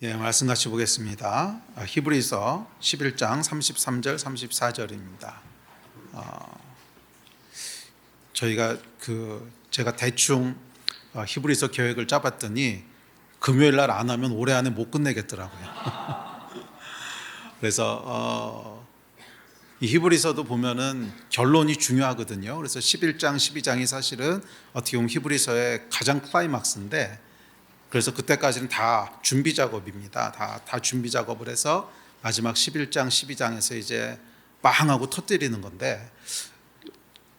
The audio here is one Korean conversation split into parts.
예, 말씀 같이 보겠습니다. 히브리서 11장 33절 34절입니다. 저희가 제가 대충 히브리서 계획을 짜봤더니 금요일 날 안 하면 올해 안에 못 끝내겠더라고요. 그래서 이 히브리서도 보면은 결론이 중요하거든요. 그래서 11장 12장이 사실은 어떻게 보면 히브리서의 가장 클라이막스인데, 그래서 그때까지는 다 준비 작업입니다. 다 준비 작업을 해서 마지막 11장, 12장에서 이제 빵 하고 터뜨리는 건데,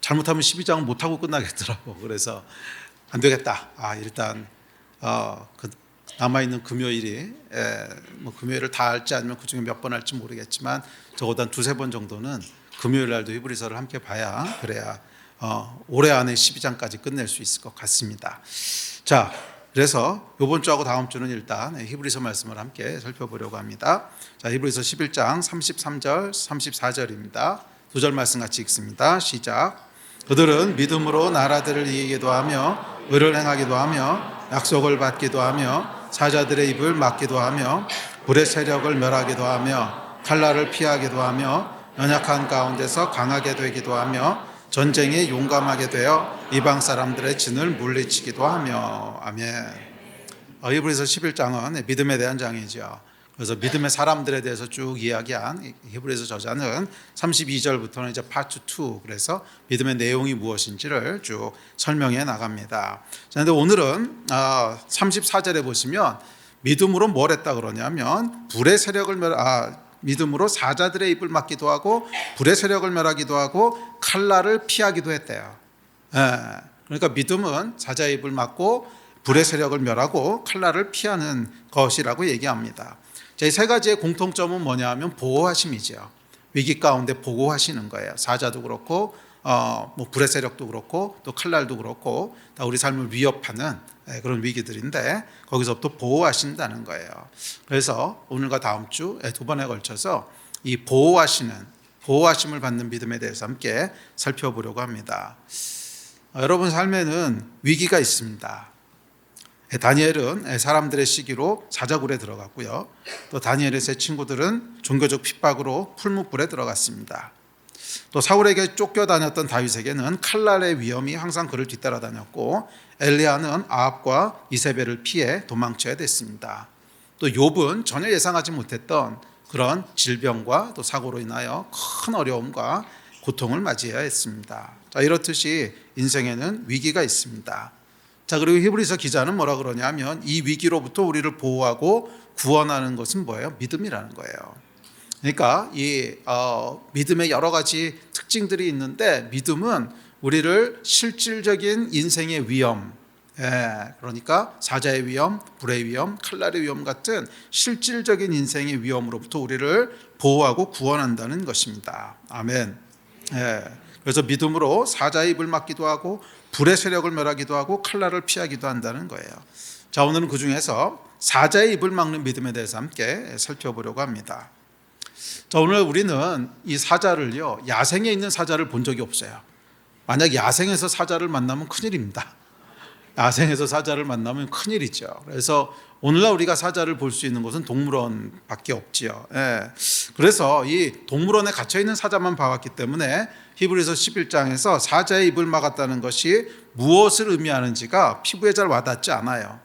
잘못하면 12장은 못하고 끝나겠더라고. 그래서 안 되겠다. 일단 남아있는 금요일이 금요일을 다 할지 아니면 그중에 몇 번 할지 모르겠지만 적어도 한 두세 번 정도는 금요일 날도 히브리서를 함께 봐야, 그래야 올해 안에 12장까지 끝낼 수 있을 것 같습니다. 자, 그래서 이번 주하고 다음 주는 일단 히브리서 말씀을 함께 살펴보려고 합니다. 자, 히브리서 11장 33절 34절입니다. 두 절 말씀 같이 읽습니다. 시작. 그들은 믿음으로 나라들을 이기기도 하며 의를 행하기도 하며 약속을 받기도 하며 사자들의 입을 막기도 하며 불의 세력을 멸하기도 하며 칼날을 피하기도 하며 연약한 가운데서 강하게 되기도 하며 전쟁에 용감하게 되어 이방 사람들의 진을 물리치기도 하며. 아멘. 히브리서 11장은 믿음에 대한 장이죠. 그래서 믿음의 사람들에 대해서 쭉 이야기한 히브리서 저자는 32절부터는 이제 파트 2, 그래서 믿음의 내용이 무엇인지를 쭉 설명해 나갑니다. 그런데 오늘은 34절에 보시면 믿음으로 뭘 했다 그러냐면 불의 세력을 믿음으로 사자들의 입을 막기도 하고 불의 세력을 멸하기도 하고 칼날을 피하기도 했대요. 그러니까 믿음은 사자의 입을 막고 불의 세력을 멸하고 칼날을 피하는 것이라고 얘기합니다. 이 세 가지의 공통점은 뭐냐 하면 보호하심이죠. 위기 가운데 보호하시는 거예요. 사자도 그렇고 불의 세력도 그렇고 또 칼날도 그렇고 다 우리 삶을 위협하는 그런 위기들인데 거기서부터 보호하신다는 거예요. 그래서 오늘과 다음 주 두 번에 걸쳐서 이 보호하심을 받는 믿음에 대해서 함께 살펴보려고 합니다. 여러분 삶에는 위기가 있습니다. 다니엘은 사람들의 시기로 사자굴에 들어갔고요. 또 다니엘의 세 친구들은 종교적 핍박으로 풀무불에 들어갔습니다. 또 사울에게 쫓겨다녔던 다윗에게는 칼날의 위험이 항상 그를 뒤따라다녔고, 엘리야는 아합과 이세벨을 피해 도망쳐야 됐습니다. 또 욥은 전혀 예상하지 못했던 그런 질병과 또 사고로 인하여 큰 어려움과 고통을 맞이해야 했습니다. 자, 이렇듯이 인생에는 위기가 있습니다. 자, 그리고 히브리서 기자는 뭐라 그러냐면 이 위기로부터 우리를 보호하고 구원하는 것은 뭐예요? 믿음이라는 거예요. 그러니까 이 믿음의 여러 가지 특징들이 있는데, 믿음은 우리를 실질적인 인생의 위험, 그러니까 사자의 위험, 불의 위험, 칼날의 위험 같은 실질적인 인생의 위험으로부터 우리를 보호하고 구원한다는 것입니다. 아멘. 그래서 믿음으로 사자의 입을 막기도 하고 불의 세력을 멸하기도 하고 칼날을 피하기도 한다는 거예요. 자, 오늘은 그 중에서 사자의 입을 막는 믿음에 대해서 함께 살펴보려고 합니다. 자, 오늘 우리는 이 사자를요, 야생에 있는 사자를 본 적이 없어요. 만약 야생에서 사자를 만나면 큰일입니다. 야생에서 사자를 만나면 큰일이죠. 그래서 오늘날 우리가 사자를 볼 수 있는 곳은 동물원밖에 없지요. 그래서 이 동물원에 갇혀있는 사자만 봐왔기 때문에 히브리서 11장에서 사자의 입을 막았다는 것이 무엇을 의미하는지가 피부에 잘 와닿지 않아요.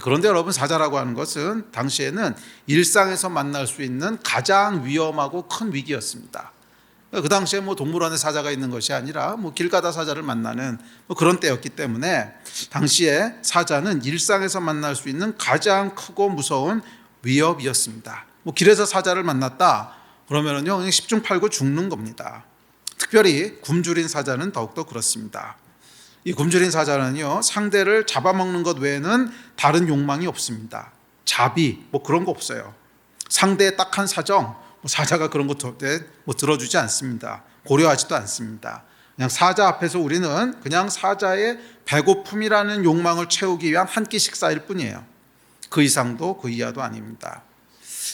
그런데 여러분, 사자라고 하는 것은 당시에는 일상에서 만날 수 있는 가장 위험하고 큰 위기였습니다. 그 당시에 동물원에 사자가 있는 것이 아니라 길 가다 사자를 만나는 그런 때였기 때문에 당시에 사자는 일상에서 만날 수 있는 가장 크고 무서운 위협이었습니다. 길에서 사자를 만났다 그러면은요, 그냥 10중 8구 죽는 겁니다. 특별히 굶주린 사자는 더욱더 그렇습니다. 이 굶주린 사자는요, 상대를 잡아먹는 것 외에는 다른 욕망이 없습니다. 자비 그런 거 없어요. 상대의 딱한 사정, 사자가 그런 거 들어주지 않습니다. 고려하지도 않습니다. 그냥 사자 앞에서 우리는 그냥 사자의 배고픔이라는 욕망을 채우기 위한 한 끼 식사일 뿐이에요. 그 이상도 그 이하도 아닙니다.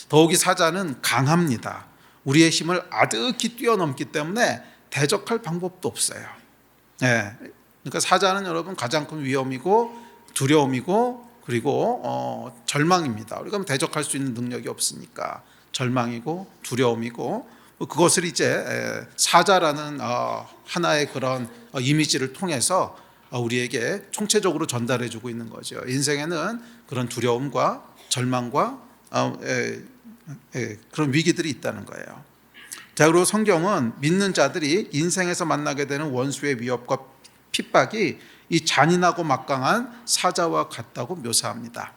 더욱이 사자는 강합니다. 우리의 힘을 아득히 뛰어넘기 때문에 대적할 방법도 없어요. 그러니까 사자는 여러분 가장 큰 위험이고 두려움이고 그리고 절망입니다. 우리가 대적할 수 있는 능력이 없으니까 절망이고 두려움이고, 그것을 이제 사자라는 하나의 그런 이미지를 통해서 우리에게 총체적으로 전달해주고 있는 거죠. 인생에는 그런 두려움과 절망과 그런 위기들이 있다는 거예요. 자, 그리고 성경은 믿는 자들이 인생에서 만나게 되는 원수의 위협과 핍박이 이 잔인하고 막강한 사자와 같다고 묘사합니다.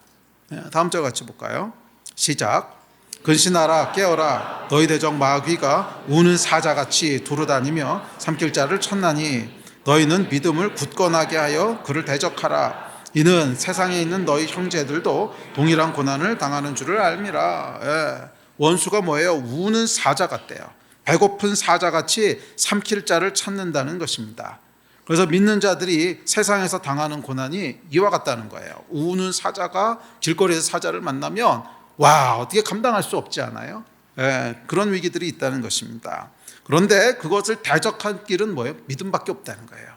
다음 절 같이 볼까요? 시작. 근신하라, 깨어라. 너희 대적 마귀가 우는 사자같이 두루다니며 삼킬 자를 찾나니 너희는 믿음을 굳건하게 하여 그를 대적하라. 이는 세상에 있는 너희 형제들도 동일한 고난을 당하는 줄을 알미라. 원수가 뭐예요? 우는 사자 같대요. 배고픈 사자같이 삼킬 자를 찾는다는 것입니다. 그래서 믿는 자들이 세상에서 당하는 고난이 이와 같다는 거예요. 우는 사자가 길거리에서 사자를 만나면 와, 어떻게 감당할 수 없지 않아요? 그런 위기들이 있다는 것입니다. 그런데 그것을 대적할 길은 뭐예요? 믿음밖에 없다는 거예요.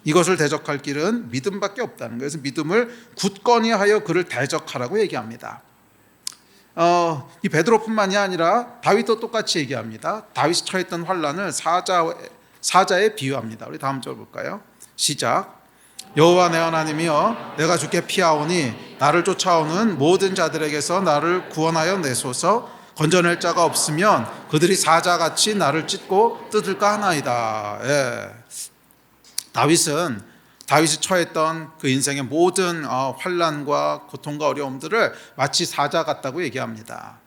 이것을 대적할 길은 믿음밖에 없다는 거예요. 그래서 믿음을 굳건히 하여 그를 대적하라고 얘기합니다. 이 베드로뿐만이 아니라 다윗도 똑같이 얘기합니다. 다윗이 처했던 환난을 사자에 비유합니다. 우리 다음 절 볼까요? 시작. 여호와 내 하나님이여, 내가 주께 피하오니 나를 쫓아오는 모든 자들에게서 나를 구원하여 내소서. 건져낼 자가 없으면 그들이 사자같이 나를 찢고 뜯을까 하나이다. 다윗이 처했던 그 인생의 모든 환난과 고통과 어려움들을 마치 사자 같다고 얘기합니다.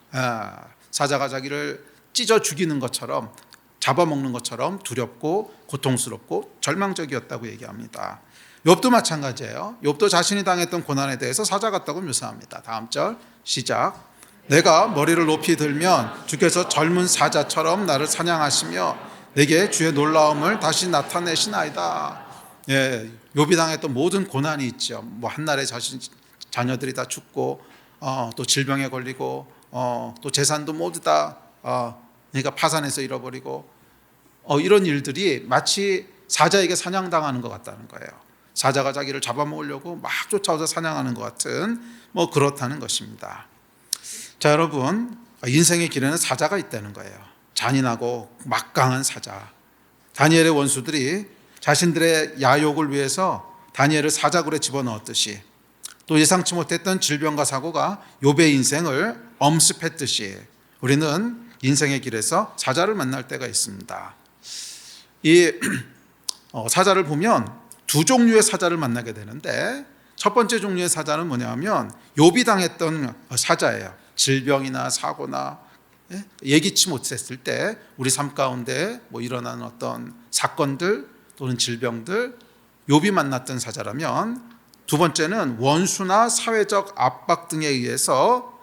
사자가 자기를 찢어 죽이는 것처럼, 잡아먹는 것처럼 두렵고 고통스럽고 절망적이었다고 얘기합니다. 욥도 마찬가지예요. 욥도 자신이 당했던 고난에 대해서 사자 같다고 묘사합니다. 다음 절 시작. 내가 머리를 높이 들면 주께서 젊은 사자처럼 나를 사냥하시며 내게 주의 놀라움을 다시 나타내시나이다. 욥이 당했던 모든 고난이 있죠. 뭐 한날에 자녀들이 다 죽고 또 질병에 걸리고 또 재산도 모두 다 그러니까 파산해서 잃어버리고 이런 일들이 마치 사자에게 사냥당하는 것 같다는 거예요. 사자가 자기를 잡아먹으려고 막 쫓아와서 사냥하는 것 같은 뭐 그렇다는 것입니다. 자, 여러분, 인생의 길에는 사자가 있다는 거예요. 잔인하고 막강한 사자. 다니엘의 원수들이 자신들의 야욕을 위해서 다니엘을 사자굴에 집어넣었듯이, 또 예상치 못했던 질병과 사고가 욥의 인생을 엄습했듯이 우리는 인생의 길에서 사자를 만날 때가 있습니다. 이 사자를 보면 두 종류의 사자를 만나게 되는데, 첫 번째 종류의 사자는 뭐냐면 욥이 당했던 사자예요. 질병이나 사고나 예기치 못했을 때 우리 삶 가운데 뭐 일어나는 어떤 사건들 또는 질병들, 욥이 만났던 사자라면, 두 번째는 원수나 사회적 압박 등에 의해서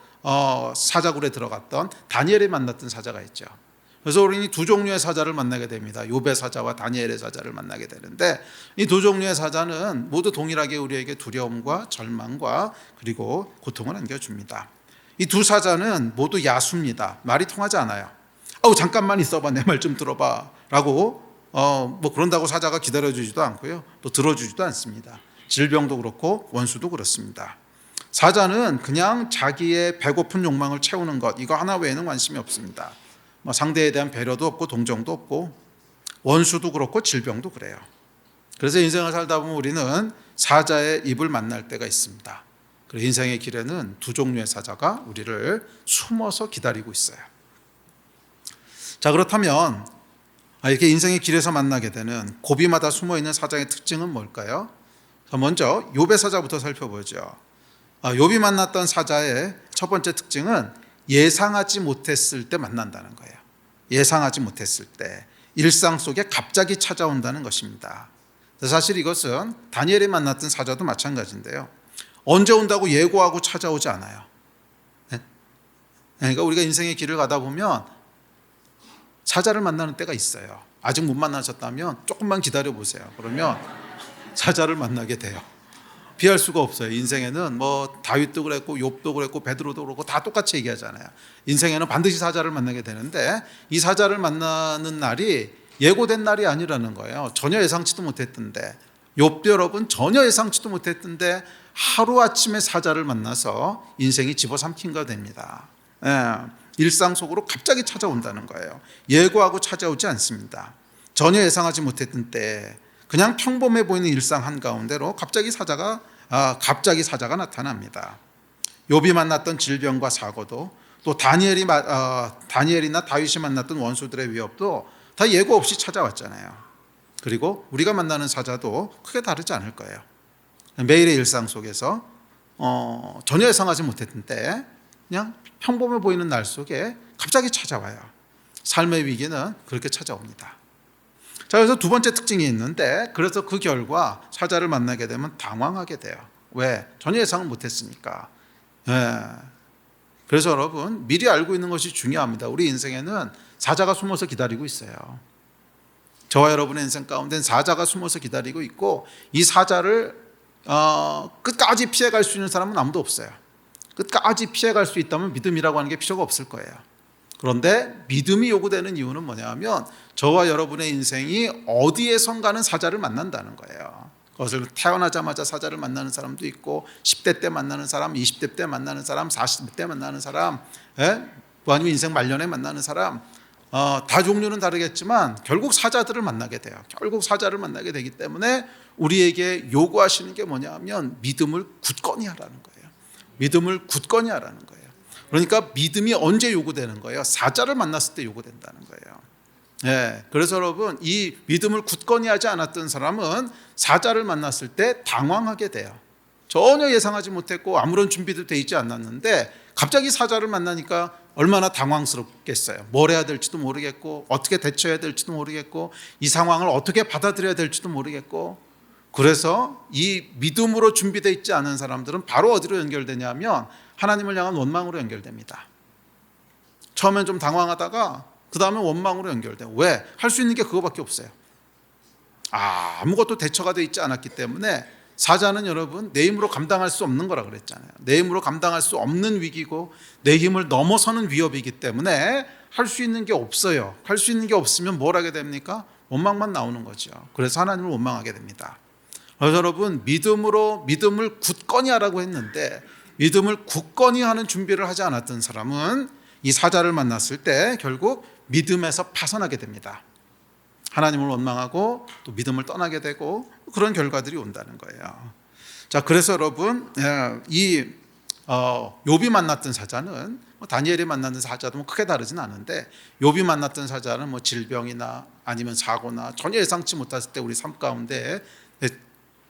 사자굴에 들어갔던 다니엘이 만났던 사자가 있죠. 그래서 우리는 두 종류의 사자를 만나게 됩니다. 욥의 사자와 다니엘의 사자를 만나게 되는데, 이 두 종류의 사자는 모두 동일하게 우리에게 두려움과 절망과 그리고 고통을 안겨줍니다. 이 두 사자는 모두 야수입니다. 말이 통하지 않아요. 잠깐만 있어봐, 내 말 좀 들어봐 라고 뭐 그런다고 사자가 기다려주지도 않고요, 또 들어주지도 않습니다. 질병도 그렇고 원수도 그렇습니다. 사자는 그냥 자기의 배고픈 욕망을 채우는 것, 이거 하나 외에는 관심이 없습니다. 뭐 상대에 대한 배려도 없고 동정도 없고, 원수도 그렇고 질병도 그래요. 그래서 인생을 살다 보면 우리는 사자의 입을 만날 때가 있습니다. 그래서 인생의 길에는 두 종류의 사자가 우리를 숨어서 기다리고 있어요. 자, 그렇다면 이렇게 인생의 길에서 만나게 되는 고비마다 숨어있는 사자의 특징은 뭘까요? 먼저 욥의 사자부터 살펴보죠. 욥이 만났던 사자의 첫 번째 특징은 예상하지 못했을 때 만난다는 거예요. 예상하지 못했을 때, 일상 속에 갑자기 찾아온다는 것입니다. 사실 이것은 다니엘이 만났던 사자도 마찬가지인데요, 언제 온다고 예고하고 찾아오지 않아요. 그러니까 우리가 인생의 길을 가다 보면 사자를 만나는 때가 있어요. 아직 못 만나셨다면 조금만 기다려 보세요. 그러면 사자를 만나게 돼요. 피할 수가 없어요. 인생에는 뭐 다윗도 그랬고 욥도 그랬고 베드로도 그렇고 다 똑같이 얘기하잖아요. 인생에는 반드시 사자를 만나게 되는데, 이 사자를 만나는 날이 예고된 날이 아니라는 거예요. 전혀 예상치도 못했던데 욥도 여러분 전혀 예상치도 못했던데 하루아침에 사자를 만나서 인생이 집어삼킨 거 됩니다. 일상 속으로 갑자기 찾아온다는 거예요. 예고하고 찾아오지 않습니다. 전혀 예상하지 못했던 때 그냥 평범해 보이는 일상 한가운데로 갑자기 사자가 나타납니다. 욥이 만났던 질병과 사고도 또 다니엘이나 다윗이 만났던 원수들의 위협도 다 예고 없이 찾아왔잖아요. 그리고 우리가 만나는 사자도 크게 다르지 않을 거예요. 매일의 일상 속에서 전혀 예상하지 못했던 때 그냥 평범해 보이는 날 속에 갑자기 찾아와요. 삶의 위기는 그렇게 찾아옵니다. 자, 그래서 두 번째 특징이 있는데, 그래서 그 결과 사자를 만나게 되면 당황하게 돼요. 왜? 전혀 예상을 못했으니까. 그래서 여러분, 미리 알고 있는 것이 중요합니다. 우리 인생에는 사자가 숨어서 기다리고 있어요. 저와 여러분의 인생 가운데는 사자가 숨어서 기다리고 있고, 이 사자를 끝까지 피해갈 수 있는 사람은 아무도 없어요. 끝까지 피해갈 수 있다면 믿음이라고 하는 게 필요가 없을 거예요. 그런데 믿음이 요구되는 이유는 뭐냐면 저와 여러분의 인생이 어디에선가는 사자를 만난다는 거예요. 그것을 태어나자마자 사자를 만나는 사람도 있고 10대 때 만나는 사람, 20대 때 만나는 사람, 40대 때 만나는 사람, 또 아니면 인생 말년에 만나는 사람, 다 종류는 다르겠지만 결국 사자들을 만나게 돼요. 결국 사자를 만나게 되기 때문에 우리에게 요구하시는 게 뭐냐면 믿음을 굳건히 하라는 거예요. 믿음을 굳건히 하라는 거예요. 그러니까 믿음이 언제 요구되는 거예요? 사자를 만났을 때 요구된다는 거예요. 그래서 여러분, 이 믿음을 굳건히 하지 않았던 사람은 사자를 만났을 때 당황하게 돼요. 전혀 예상하지 못했고 아무런 준비도 돼 있지 않았는데 갑자기 사자를 만나니까 얼마나 당황스럽겠어요. 뭘 해야 될지도 모르겠고 어떻게 대처해야 될지도 모르겠고 이 상황을 어떻게 받아들여야 될지도 모르겠고, 그래서 이 믿음으로 준비되어 있지 않은 사람들은 바로 어디로 연결되냐면 하나님을 향한 원망으로 연결됩니다. 처음엔 좀 당황하다가 그 다음에 원망으로 연결돼요. 왜? 할 수 있는 게 그거밖에 없어요. 아무것도 대처가 되어 있지 않았기 때문에 사자는 여러분 내 힘으로 감당할 수 없는 거라 그랬잖아요. 내 힘으로 감당할 수 없는 위기고 내 힘을 넘어서는 위협이기 때문에 할 수 있는 게 없어요. 할 수 있는 게 없으면 뭘 하게 됩니까? 원망만 나오는 거죠. 그래서 하나님을 원망하게 됩니다. 그래서 여러분 믿음을 굳건히 하라고 했는데 믿음을 굳건히 하는 준비를 하지 않았던 사람은 이 사자를 만났을 때 결국 믿음에서 파산하게 됩니다. 하나님을 원망하고 또 믿음을 떠나게 되고 그런 결과들이 온다는 거예요. 자, 그래서 여러분 이 욥이 만났던 사자는 다니엘이 만났던 사자도 크게 다르진 않은데 욥이 만났던 사자는 질병이나 아니면 사고나 전혀 예상치 못했을 때 우리 삶 가운데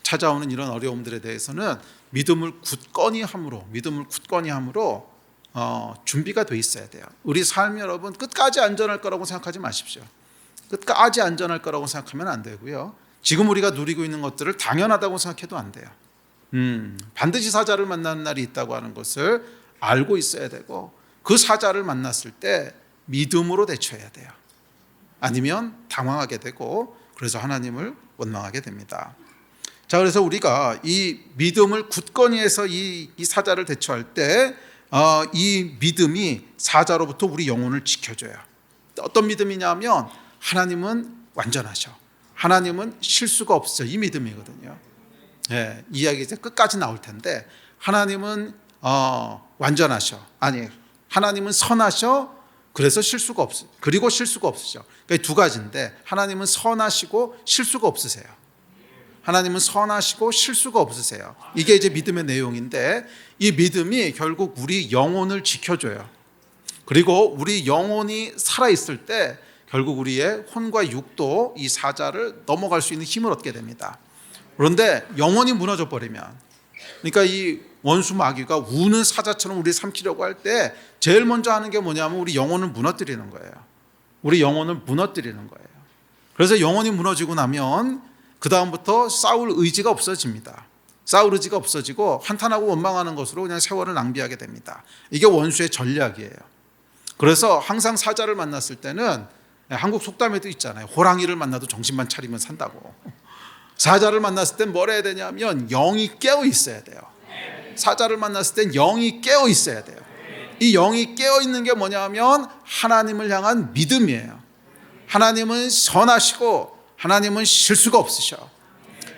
찾아오는 이런 어려움들에 대해서는 믿음을 굳건히 함으로 준비가 돼 있어야 돼요. 우리 삶이 여러분 끝까지 안전할 거라고 생각하지 마십시오. 끝까지 안전할 거라고 생각하면 안 되고요. 지금 우리가 누리고 있는 것들을 당연하다고 생각해도 안 돼요. 반드시 사자를 만나는 날이 있다고 하는 것을 알고 있어야 되고 그 사자를 만났을 때 믿음으로 대처해야 돼요. 아니면 당황하게 되고 그래서 하나님을 원망하게 됩니다. 자, 그래서 우리가 이 믿음을 굳건히 해서 이 사자를 대처할 때 이 믿음이 사자로부터 우리 영혼을 지켜줘요. 어떤 믿음이냐면 하나님은 완전하셔. 하나님은 실수가 없으셔. 이 믿음이거든요. 이 이야기 이제 끝까지 나올 텐데 하나님은 완전하셔. 아니, 하나님은 선하셔. 그래서 실수가 없어. 그리고 실수가 없으셔. 그러니까 두 가지인데 하나님은 선하시고 실수가 없으세요. 하나님은 선하시고 실수가 없으세요. 이게 이제 믿음의 내용인데 이 믿음이 결국 우리 영혼을 지켜줘요. 그리고 우리 영혼이 살아있을 때 결국 우리의 혼과 육도 이 사자를 넘어갈 수 있는 힘을 얻게 됩니다. 그런데 영혼이 무너져 버리면, 그러니까 이 원수 마귀가 우는 사자처럼 우리를 삼키려고 할 때 제일 먼저 하는 게 뭐냐면 우리 영혼을 무너뜨리는 거예요. 우리 영혼을 무너뜨리는 거예요. 그래서 영혼이 무너지고 나면 그 다음부터 싸울 의지가 없어집니다. 싸울 의지가 없어지고 한탄하고 원망하는 것으로 그냥 세월을 낭비하게 됩니다. 이게 원수의 전략이에요. 그래서 항상 사자를 만났을 때는 한국 속담에도 있잖아요. 호랑이를 만나도 정신만 차리면 산다고. 사자를 만났을 땐 뭘 해야 되냐면 영이 깨어 있어야 돼요. 사자를 만났을 땐 영이 깨어 있어야 돼요. 이 영이 깨어 있는 게 뭐냐면 하나님을 향한 믿음이에요. 하나님은 선하시고 하나님은 실수가 없으셔.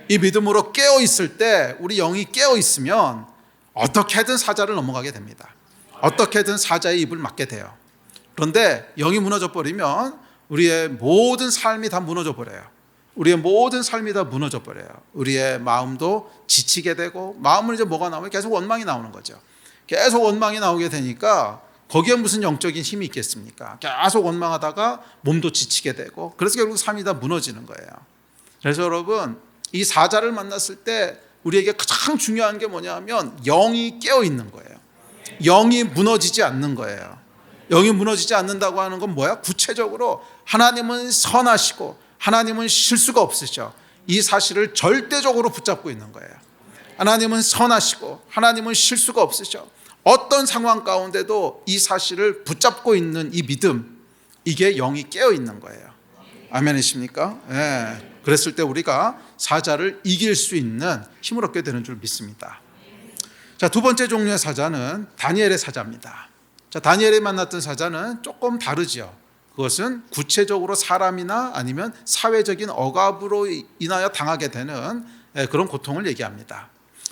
이 믿음으로 깨어 있을 때, 우리 영이 깨어 있으면 어떻게든 사자를 넘어가게 됩니다. 어떻게든 사자의 입을 막게 돼요. 그런데 영이 무너져 버리면 우리의 모든 삶이 다 무너져 버려요. 우리의 모든 삶이 다 무너져 버려요. 우리의 마음도 지치게 되고, 마음은 이제 뭐가 나오면 계속 원망이 나오는 거죠. 계속 원망이 나오게 되니까 거기에 무슨 영적인 힘이 있겠습니까? 계속 원망하다가 몸도 지치게 되고, 그래서 결국 삶이 다 무너지는 거예요. 그래서 여러분, 이 사자를 만났을 때 우리에게 가장 중요한 게 뭐냐면 영이 깨어 있는 거예요. 영이 무너지지 않는 거예요. 영이 무너지지 않는다고 하는 건 뭐야? 구체적으로 하나님은 선하시고 하나님은 실수가 없으셔. 이 사실을 절대적으로 붙잡고 있는 거예요. 하나님은 선하시고 하나님은 실수가 없으셔. 어떤 상황 가운데도 이 사실을 붙잡고 있는 이 믿음, 이게 영이 깨어 있는 거예요. 아멘이십니까? 예. 그랬을 때 우리가 사자를 이길 수 있는 힘을 얻게 되는 줄 믿습니다. 자, 두 번째 종류의 사자는 다니엘의 사자입니다. 자, 다니엘이 만났던 사자는 조금 다르죠. 그것은 구체적으로 사람이나 아니면 사회적인 억압으로 인하여 당하게 되는 그런 고통을 얘기합니다.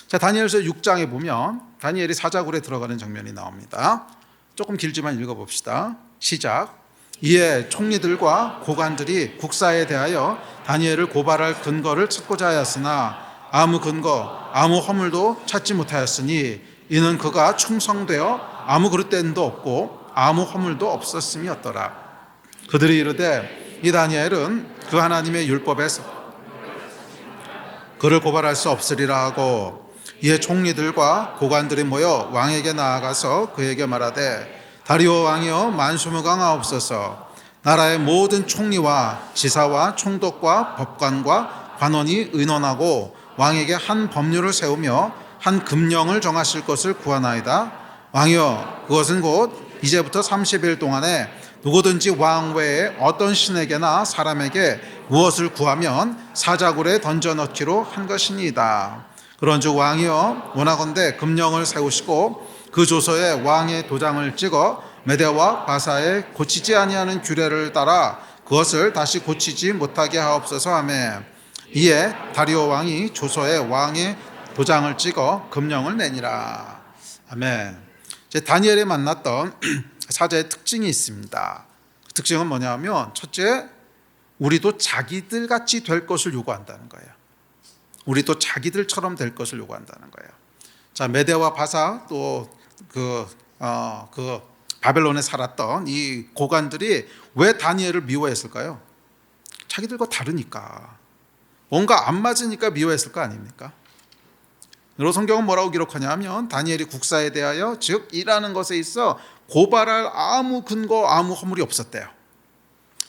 자, 다니엘서 6장에 보면 다니엘이 사자굴에 들어가는 장면이 나옵니다. 조금 길지만 읽어봅시다. 시작. 이에 총리들과 고관들이 국사에 대하여 다니엘을 고발할 근거를 찾고자 하였으나 아무 근거, 아무 허물도 찾지 못하였으니 이는 그가 충성되어 아무 그릇됨도 없고 아무 허물도 없었음이었더라. 그들이 이르되 이 다니엘은 그 하나님의 율법에서 그를 고발할 수 없으리라 하고, 이에 총리들과 고관들이 모여 왕에게 나아가서 그에게 말하되 다리오 왕이여 만수무강하옵소서. 나라의 모든 총리와 지사와 총독과 법관과 관원이 의논하고 왕에게 한 법률을 세우며 한 금령을 정하실 것을 구하나이다. 왕이여 그것은 곧 이제부터 30일 동안에 누구든지 왕 외에 어떤 신에게나 사람에게 무엇을 구하면 사자굴에 던져넣기로 한 것이니이다. 그런즉 왕이여 원하건대 금령을 세우시고 그 조서에 왕의 도장을 찍어 메대와 바사에 고치지 아니하는 규례를 따라 그것을 다시 고치지 못하게 하옵소서 하매, 이에 다리오 왕이 조서에 왕의 도장을 찍어 금령을 내니라. 아멘. 이제 다니엘이 만났던 사자의 특징이 있습니다. 그 특징은 뭐냐면, 첫째, 우리도 자기들 같이 될 것을 요구한다는 거예요. 우리도 자기들처럼 될 것을 요구한다는 거예요. 자, 메대와 바사 또 그 바벨론에 살았던 이 고관들이 왜 다니엘을 미워했을까요? 자기들과 다르니까, 뭔가 안 맞으니까 미워했을 거 아닙니까? 그리고 성경은 뭐라고 기록하냐면 다니엘이 국사에 대하여 즉 일하는 것에 있어 고발할 아무 근거 아무 허물이 없었대요.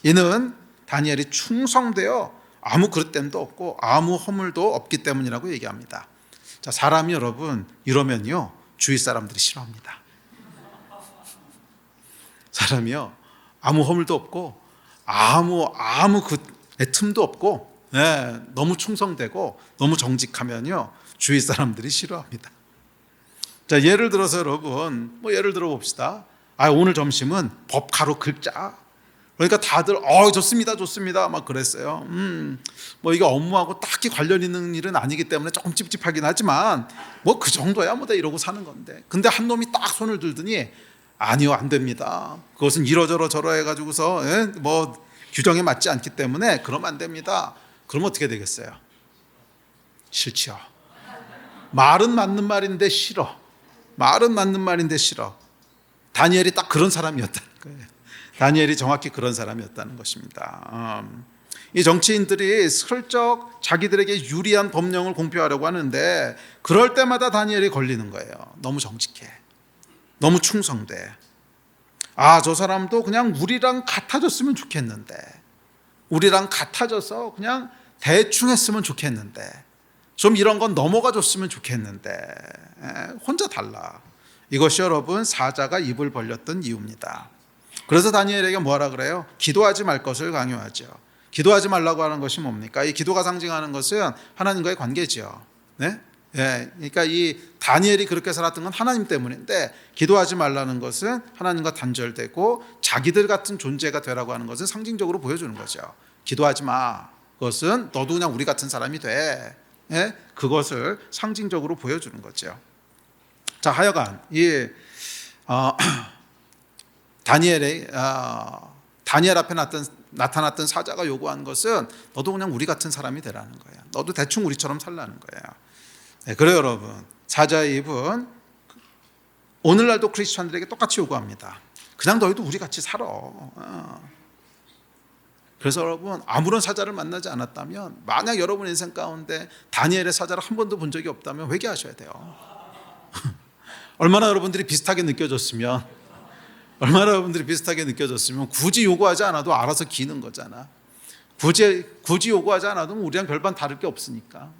이는 다니엘이 충성되어 아무 그릇됨도 없고 아무 허물도 없기 때문이라고 얘기합니다. 자, 사람이 여러분 이러면요 주위 사람들이 싫어합니다. 사람이요 아무 허물도 없고 아무 그 틈도 없고 너무 충성되고 너무 정직하면요 주위 사람들이 싫어합니다. 자, 예를 들어서 여러분 예를 들어 봅시다. 오늘 점심은 법카로 긁자. 그러니까 다들 좋습니다 막 그랬어요. 이게 업무하고 딱히 관련 있는 일은 아니기 때문에 조금 찝찝하긴 하지만 그 정도야 이러고 사는 건데, 근데 한 놈이 딱 손을 들더니 아니요 안 됩니다. 그것은 이러저러 저러 해가지고서 규정에 맞지 않기 때문에 그러면 안 됩니다. 그러면 어떻게 되겠어요? 싫죠. 말은 맞는 말인데 싫어. 말은 맞는 말인데 싫어. 다니엘이 딱 그런 사람이었다는 거예요. 다니엘이 정확히 그런 사람이었다는 것입니다. 이 정치인들이 슬쩍 자기들에게 유리한 법령을 공표하려고 하는데 그럴 때마다 다니엘이 걸리는 거예요. 너무 정직해. 너무 충성돼. 저 사람도 그냥 우리랑 같아졌으면 좋겠는데, 우리랑 같아져서 그냥 대충 했으면 좋겠는데, 좀 이런 건 넘어가 줬으면 좋겠는데 혼자 달라. 이것이 여러분 사자가 입을 벌렸던 이유입니다. 그래서 다니엘에게 뭐하라 그래요? 기도하지 말 것을 강요하죠. 기도하지 말라고 하는 것이 뭡니까? 이 기도가 상징하는 것은 하나님과의 관계죠. 네? 그러니까 이 다니엘이 그렇게 살았던 건 하나님 때문인데, 기도하지 말라는 것은 하나님과 단절되고 자기들 같은 존재가 되라고 하는 것은 상징적으로 보여주는 거죠. 기도하지 마. 그것은 너도 그냥 우리 같은 사람이 돼. 그것을 상징적으로 보여주는 거죠. 자, 하여간 이 다니엘 앞에 나타났던 사자가 요구한 것은 너도 그냥 우리 같은 사람이 되라는 거예요. 너도 대충 우리처럼 살라는 거예요. 그래요, 여러분. 사자의 입은 오늘날도 크리스천들에게 똑같이 요구합니다. 그냥 너희도 우리 같이 살아. 그래서 여러분, 아무런 사자를 만나지 않았다면, 만약 여러분 인생 가운데 다니엘의 사자를 한 번도 본 적이 없다면 회개하셔야 돼요. 얼마나 여러분들이 비슷하게 느껴졌으면 굳이 요구하지 않아도 알아서 기는 거잖아. 굳이 요구하지 않아도 우리랑 별반 다를 게 없으니까.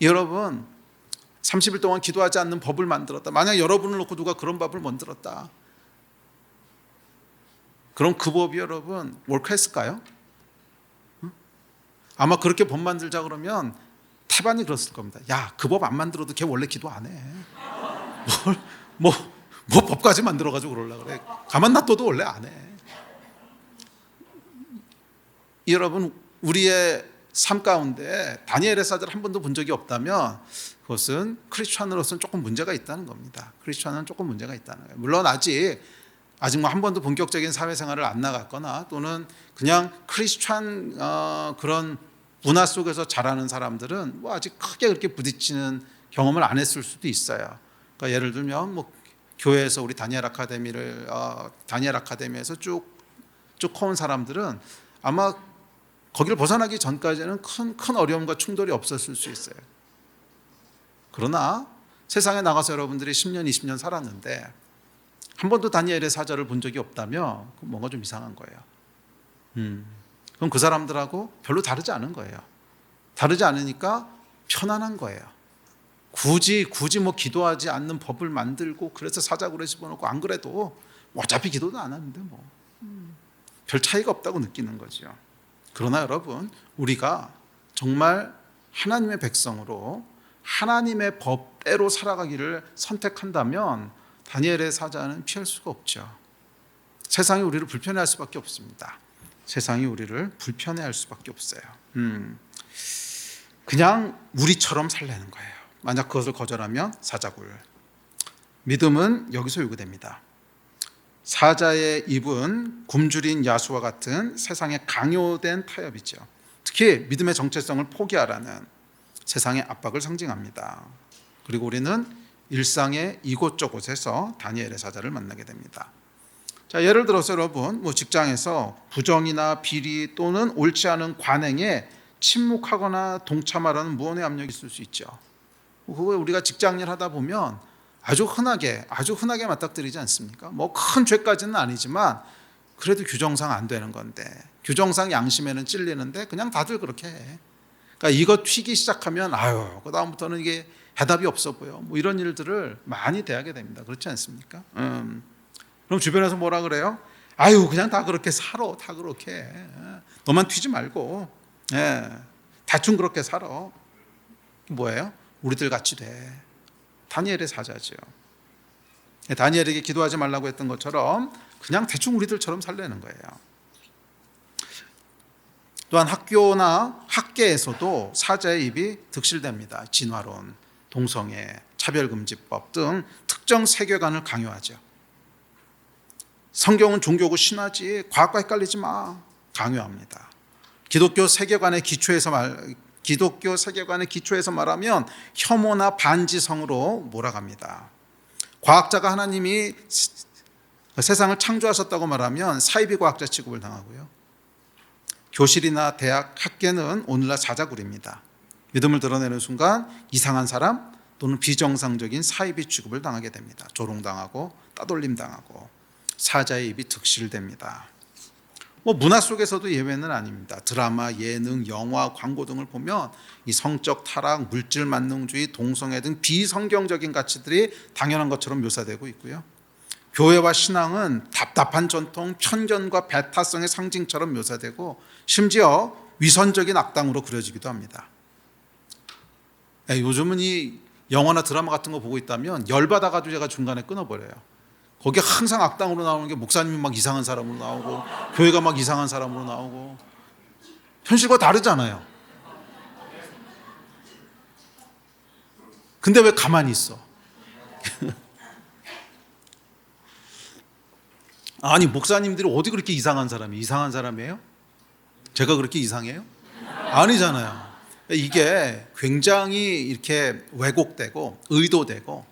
여러분, 30일 동안 기도하지 않는 법을 만들었다. 만약 여러분을 놓고 누가 그런 법을 만들었다. 그럼 그 법이 여러분 월크했을까요? 아마 그렇게 법 만들자 그러면 태반이 그랬을 겁니다. 야, 그 법 안 만들어도 걔 원래 기도 안 해. 뭐 법까지 만들어가지고 그러려고 그래. 가만 놔둬도 원래 안 해. 여러분, 우리의 삶 가운데 다니엘의 사자를 한 번도 본 적이 없다면 그것은 크리스천으로서는 조금 문제가 있다는 겁니다. 크리스천은 조금 문제가 있다는 거예요. 물론 아직 뭐 한 번도 본격적인 사회생활을 안 나갔거나 또는 그냥 크리스천 그런 문화 속에서 자라는 사람들은 뭐 아직 크게 그렇게 부딪히는 경험을 안 했을 수도 있어요. 그러니까 예를 들면 뭐 교회에서 우리 다니엘 아카데미에서 쭉 커온 사람들은 아마 거기를 벗어나기 전까지는 큰 어려움과 충돌이 없었을 수 있어요. 그러나 세상에 나가서 여러분들이 10년, 20년 살았는데 한 번도 다니엘의 사자를 본 적이 없다면 뭔가 좀 이상한 거예요. 그럼 그 사람들하고 별로 다르지 않은 거예요. 다르지 않으니까 편안한 거예요. 굳이 뭐 기도하지 않는 법을 만들고 그래서 사자굴에 집어넣고 안 그래도 어차피 기도도 안 하는데 뭐 별 차이가 없다고 느끼는 거죠. 그러나 여러분, 우리가 정말 하나님의 백성으로 하나님의 법대로 살아가기를 선택한다면 다니엘의 사자는 피할 수가 없죠. 세상이 우리를 불편해할 수밖에 없습니다. 세상이 우리를 불편해할 수밖에 없어요. 그냥 우리처럼 살라는 거예요. 만약 그것을 거절하면 사자굴. 믿음은 여기서 요구됩니다. 사자의 입은 굶주린 야수와 같은 세상의 강요된 타협이죠. 특히 믿음의 정체성을 포기하라는 세상의 압박을 상징합니다. 그리고 우리는 일상의 이곳저곳에서 다니엘의 사자를 만나게 됩니다. 자, 예를 들어서 여러분, 뭐 직장에서 부정이나 비리 또는 옳지 않은 관행에 침묵하거나 동참하라는 무언의 압력이 있을 수 있죠. 그거 우리가 직장일 하다 보면 아주 흔하게 맞닥뜨리지 않습니까? 뭐 큰 죄까지는 아니지만 그래도 규정상 안 되는 건데, 규정상 양심에는 찔리는데 그냥 다들 그렇게 해. 그러니까 이거 튀기 시작하면 그 다음부터는 이게 해답이 없어 보여. 뭐 이런 일들을 많이 대하게 됩니다. 그렇지 않습니까? 그럼 주변에서 뭐라 그래요? 그냥 다 그렇게 살아. 다 그렇게 해. 너만 튀지 말고 대충 그렇게 살아. 뭐예요? 우리들 같이 돼. 다니엘의 사자죠. 다니엘에게 기도하지 말라고 했던 것처럼 그냥 대충 우리들처럼 살려는 거예요. 또한 학교나 학계에서도 사자의 입이 득실됩니다. 진화론, 동성애, 차별금지법 등 특정 세계관을 강요하죠. 성경은 종교고 신화지, 과학과 헷갈리지 마. 강요합니다. 기독교 세계관의 기초에서 말하면 혐오나 반지성으로 몰아갑니다. 과학자가 하나님이 세상을 창조하셨다고 말하면 사이비 과학자 취급을 당하고요. 교실이나 대학, 학계는 오늘날 사자굴입니다. 믿음을 드러내는 순간 이상한 사람 또는 비정상적인 사이비 취급을 당하게 됩니다. 조롱당하고 따돌림당하고 사자의 입이 득실됩니다. 뭐 문화 속에서도 예외는 아닙니다. 드라마, 예능, 영화, 광고 등을 보면 이 성적 타락, 물질 만능주의, 동성애 등 비성경적인 가치들이 당연한 것처럼 묘사되고 있고요. 교회와 신앙은 답답한 전통, 편견과 배타성의 상징처럼 묘사되고 심지어 위선적인 악당으로 그려지기도 합니다. 요즘은 이 영화나 드라마 같은 거 보고 있다면 열받아가지고 제가 중간에 끊어버려요. 거기에 항상 악당으로 나오는 게 목사님이 막 이상한 사람으로 나오고 교회가 막 이상한 사람으로 나오고 현실과 다르잖아요. 근데 왜 가만히 있어? 아니 목사님들이 어디 그렇게 이상한 사람이에요? 제가 그렇게 이상해요? 아니잖아요. 이게 굉장히 이렇게 왜곡되고 의도되고,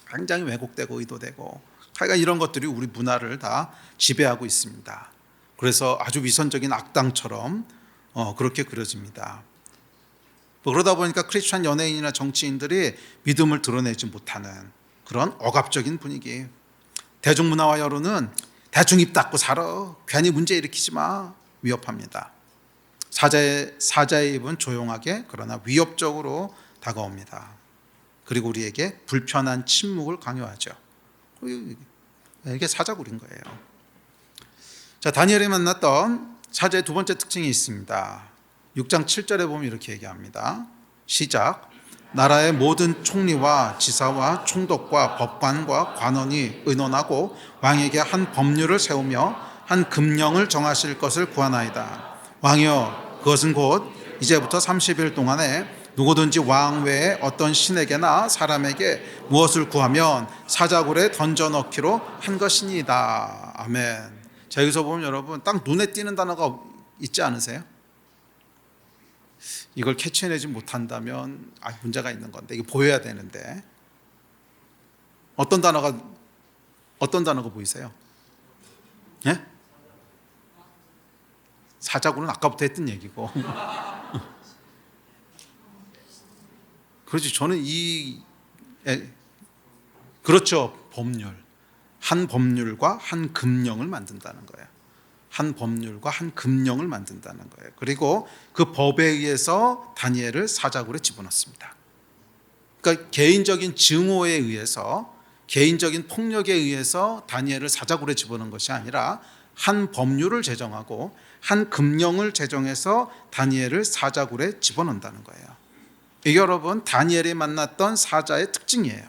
굉장히 왜곡되고 의도되고, 하여간 이런 것들이 우리 문화를 다 지배하고 있습니다. 그래서 아주 위선적인 악당처럼 그렇게 그려집니다. 그러다 보니까 크리스찬 연예인이나 정치인들이 믿음을 드러내지 못하는 그런 억압적인 분위기. 대중문화와 여론은 대충 입 닫고 살아, 괜히 문제 일으키지 마, 위협합니다. 사자의 입은 조용하게 그러나 위협적으로 다가옵니다. 그리고 우리에게 불편한 침묵을 강요하죠. 이게 사자굴인 거예요. 자, 다니엘이 만났던 사자의 두 번째 특징이 있습니다. 6장 7절에 보면 이렇게 얘기합니다. 시작. 나라의 모든 총리와 지사와 총독과 법관과 관원이 의논하고 왕에게 한 법률을 세우며 한 금령을 정하실 것을 구하나이다. 왕이여, 그것은 곧 이제부터 30일 동안에 누구든지 왕 외에 어떤 신에게나 사람에게 무엇을 구하면 사자굴에 던져넣기로 한 것이니이다. 아멘. 자, 여기서 보면 여러분 딱 눈에 띄는 단어가 있지 않으세요? 이걸 캐치해내지 못한다면 문제가 있는 건데, 이게 보여야 되는데. 어떤 단어가 보이세요? 예? 사자굴은 아까부터 했던 얘기고. 그렇지. 저는 그렇죠. 법률. 한 법률과 한 금령을 만든다는 거예요. 한 법률과 한 금령을 만든다는 거예요. 그리고 그 법에 의해서 다니엘을 사자굴에 집어넣습니다. 그러니까 개인적인 증오에 의해서, 개인적인 폭력에 의해서 다니엘을 사자굴에 집어넣은 것이 아니라 한 법률을 제정하고 한 금령을 제정해서 다니엘을 사자굴에 집어넣는다는 거예요. 이게 여러분 다니엘이 만났던 사자의 특징이에요.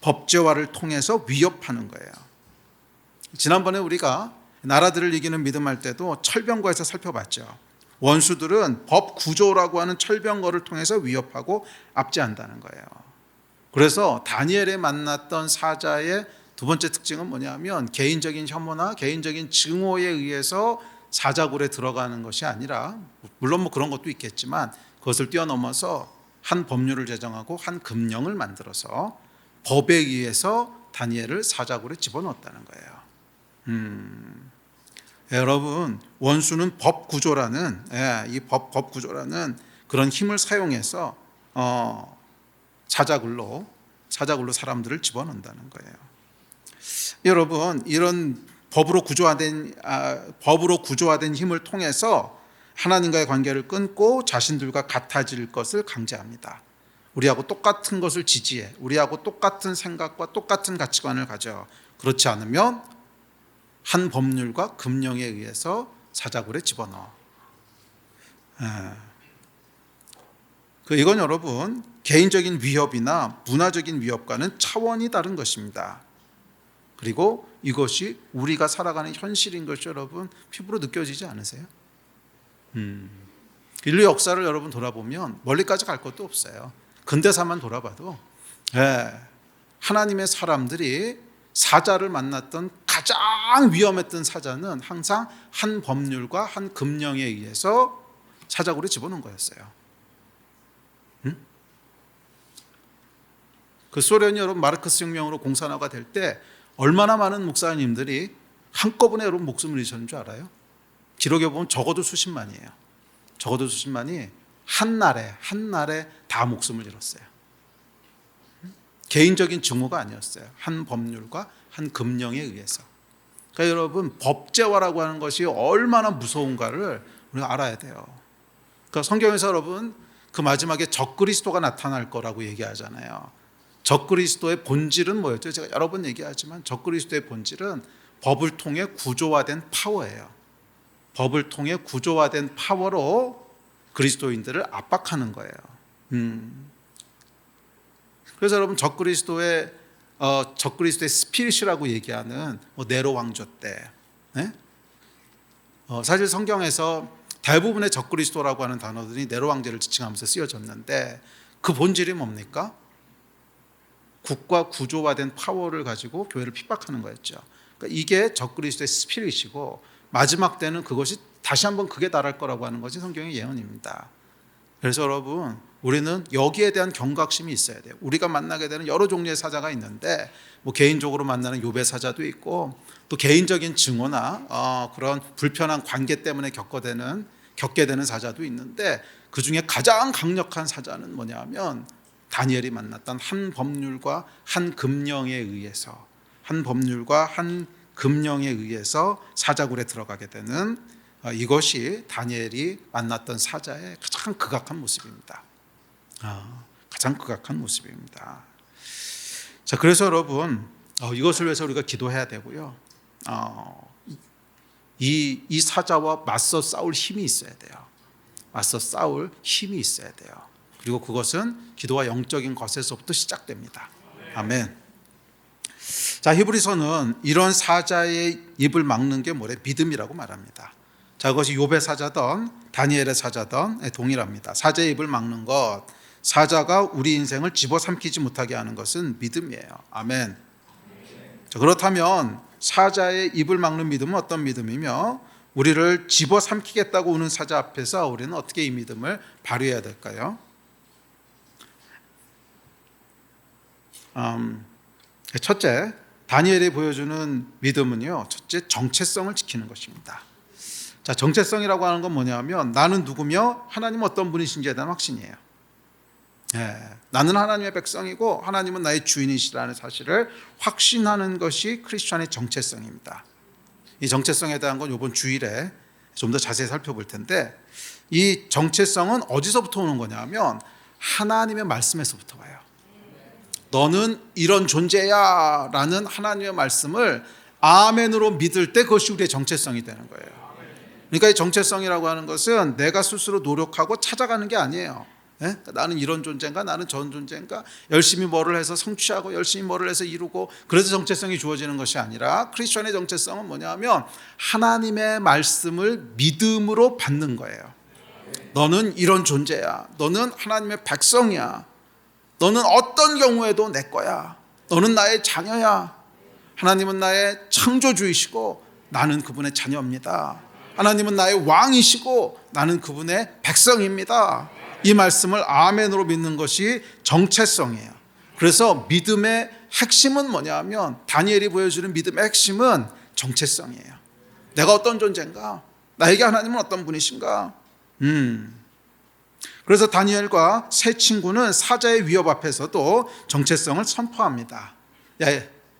법제화를 통해서 위협하는 거예요. 지난번에 우리가 나라들을 이기는 믿음할 때도 철병거에서 살펴봤죠. 원수들은 법 구조라고 하는 철병거를 통해서 위협하고 압제한다는 거예요. 그래서 다니엘이 만났던 사자의 두 번째 특징은 뭐냐면, 개인적인 혐오나 개인적인 증오에 의해서 사자굴에 들어가는 것이 아니라, 물론 그런 것도 있겠지만 그것을 뛰어넘어서 한 법률을 제정하고 한 금령을 만들어서 법에 의해서 다니엘을 사자굴에 집어넣었다는 거예요. 여러분, 원수는 법 구조라는 그런 힘을 사용해서 사자굴로 사람들을 집어넣는다는 거예요. 여러분, 이런 법으로 구조화된 힘을 통해서 하나님과의 관계를 끊고 자신들과 같아질 것을 강제합니다. 우리하고 똑같은 것을 지지해, 우리하고 똑같은 생각과 똑같은 가치관을 가져. 그렇지 않으면 한 법률과 금령에 의해서 사자굴에 집어넣어. 이건 여러분 개인적인 위협이나 문화적인 위협과는 차원이 다른 것입니다. 그리고 이것이 우리가 살아가는 현실인 것이 여러분 피부로 느껴지지 않으세요? 인류 역사를 여러분 돌아보면 멀리까지 갈 것도 없어요. 근대사만 돌아봐도 하나님의 사람들이 사자를 만났던 가장 위험했던 사자는 항상 한 법률과 한 금령에 의해서 사자굴에 집어넣은 거였어요. 그 소련이 여러분 마르크스 혁명으로 공산화가 될 때 얼마나 많은 목사님들이 한꺼번에 여러분 목숨을 잃으셨는 줄 알아요? 기록에 보면 적어도 수십만이에요. 적어도 수십만이 한 날에 다 목숨을 잃었어요. 개인적인 증오가 아니었어요. 한 법률과 한 금령에 의해서. 그러니까 여러분 법제화라고 하는 것이 얼마나 무서운가를 우리가 알아야 돼요. 그러니까 성경에서 여러분 그 마지막에 적그리스도가 나타날 거라고 얘기하잖아요. 적그리스도의 본질은 뭐였죠? 제가 여러 번 얘기하지만 적그리스도의 본질은 법을 통해 구조화된 파워예요. 법을 통해 구조화된 파워로 그리스도인들을 압박하는 거예요. 그래서 여러분 적그리스도의 스피릿이라고 얘기하는 네로 왕조 때, 사실 성경에서 대부분의 적그리스도라고 하는 단어들이 네로 황제를 지칭하면서 쓰여졌는데, 그 본질이 뭡니까? 국가 구조화된 파워를 가지고 교회를 핍박하는 거였죠. 그러니까 이게 적그리스도의 스피릿이고 마지막 때는 그것이 다시 한번 극에 달할 거라고 하는 것이 성경의 예언입니다. 그래서 여러분, 우리는 여기에 대한 경각심이 있어야 돼요. 우리가 만나게 되는 여러 종류의 사자가 있는데 뭐 개인적으로 만나는 욥의 사자도 있고 또 개인적인 증오나 그런 불편한 관계 때문에 겪게 되는 사자도 있는데 그 중에 가장 강력한 사자는 뭐냐면 다니엘이 만났던 한 법률과 한 금령에 의해서 사자굴에 들어가게 되는 이것이 다니엘이 만났던 사자의 가장 극악한 모습입니다. 가장 극악한 모습입니다. 자, 그래서 여러분 이것을 위해서 우리가 기도해야 되고요. 이 사자와 맞서 싸울 힘이 있어야 돼요. 맞서 싸울 힘이 있어야 돼요. 그리고 그것은 기도와 영적인 것에서부터 시작됩니다. 아멘. 자, 히브리서는 이런 사자의 입을 막는 게 뭐래? 믿음이라고 말합니다. 자, 그것이 욥의 사자든 다니엘의 사자든 동일합니다. 사자의 입을 막는 것, 사자가 우리 인생을 집어삼키지 못하게 하는 것은 믿음이에요. 아멘. 자, 그렇다면 사자의 입을 막는 믿음은 어떤 믿음이며 우리를 집어삼키겠다고 우는 사자 앞에서 우리는 어떻게 이 믿음을 발휘해야 될까요? 첫째, 다니엘이 보여주는 믿음은요, 첫째 정체성을 지키는 것입니다. 자, 정체성이라고 하는 건 뭐냐면 나는 누구며 하나님은 어떤 분이신지에 대한 확신이에요. 나는 하나님의 백성이고 하나님은 나의 주인이시라는 사실을 확신하는 것이 크리스천의 정체성입니다. 이 정체성에 대한 건 이번 주일에 좀 더 자세히 살펴볼 텐데 이 정체성은 어디서부터 오는 거냐면 하나님의 말씀에서부터 와요. 너는 이런 존재야 라는 하나님의 말씀을 아멘으로 믿을 때 그것이 우리의 정체성이 되는 거예요. 그러니까 이 정체성이라고 하는 것은 내가 스스로 노력하고 찾아가는 게 아니에요. 나는 이런 존재인가, 나는 저런 존재인가, 열심히 뭐를 해서 성취하고 열심히 뭐를 해서 이루고 그래서 정체성이 주어지는 것이 아니라 크리스천의 정체성은 뭐냐면 하나님의 말씀을 믿음으로 받는 거예요. 너는 이런 존재야, 너는 하나님의 백성이야, 너는 어떤 경우에도 내 거야, 너는 나의 자녀야, 하나님은 나의 창조주이시고 나는 그분의 자녀입니다, 하나님은 나의 왕이시고 나는 그분의 백성입니다. 이 말씀을 아멘으로 믿는 것이 정체성이에요. 그래서 믿음의 핵심은 뭐냐면 다니엘이 보여주는 믿음의 핵심은 정체성이에요. 내가 어떤 존재인가? 나에게 하나님은 어떤 분이신가? 그래서 다니엘과 세 친구는 사자의 위협 앞에서도 정체성을 선포합니다.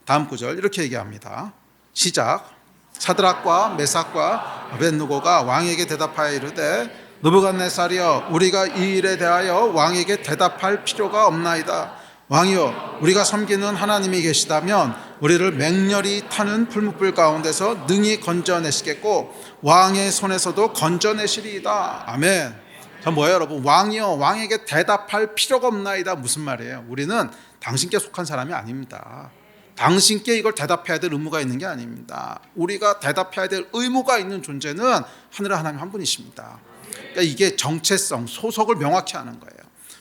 다음 구절 이렇게 얘기합니다. 시작. 사드락과 메삭과 아벳느고가 왕에게 대답하여 이르되 느부갓네살이여, 우리가 이 일에 대하여 왕에게 대답할 필요가 없나이다. 왕이여, 우리가 섬기는 하나님이 계시다면 우리를 맹렬히 타는 풀무불 가운데서 능히 건져내시겠고 왕의 손에서도 건져내시리이다. 아멘. 자, 뭐예요 여러분? 왕이여, 왕에게 대답할 필요가 없나이다. 무슨 말이에요? 우리는 당신께 속한 사람이 아닙니다. 당신께 이걸 대답해야 될 의무가 있는 게 아닙니다. 우리가 대답해야 될 의무가 있는 존재는 하늘의 하나님 한 분이십니다. 그러니까 이게 정체성, 소속을 명확히 하는 거예요.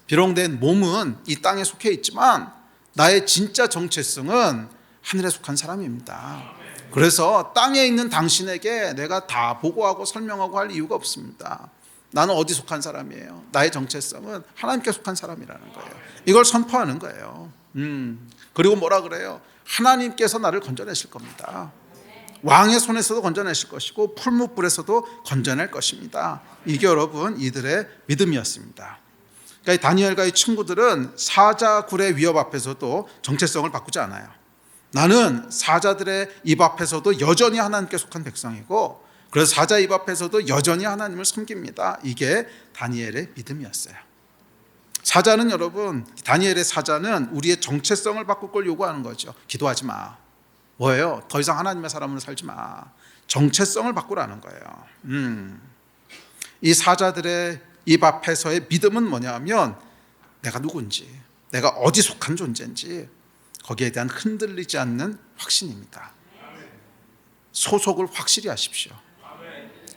비록 내 몸은 이 땅에 속해 있지만 나의 진짜 정체성은 하늘에 속한 사람입니다. 그래서 땅에 있는 당신에게 내가 다 보고하고 설명하고 할 이유가 없습니다. 나는 어디 속한 사람이에요? 나의 정체성은 하나님께 속한 사람이라는 거예요. 이걸 선포하는 거예요. 그리고 뭐라 그래요? 하나님께서 나를 건져내실 겁니다. 왕의 손에서도 건져내실 것이고 풀무불에서도 건져낼 것입니다. 이게 여러분 이들의 믿음이었습니다. 그러니까 다니엘과 이 친구들은 사자굴의 위협 앞에서도 정체성을 바꾸지 않아요. 나는 사자들의 입 앞에서도 여전히 하나님께 속한 백성이고 그래서 사자 입 앞에서도 여전히 하나님을 섬깁니다. 이게 다니엘의 믿음이었어요. 사자는 여러분, 다니엘의 사자는 우리의 정체성을 바꿀 걸 요구하는 거죠. 기도하지 마. 뭐예요? 더 이상 하나님의 사람으로 살지 마. 정체성을 바꾸라는 거예요. 이 사자들의 입 앞에서의 믿음은 뭐냐면 내가 누군지, 내가 어디 속한 존재인지 거기에 대한 흔들리지 않는 확신입니다. 소속을 확실히 하십시오.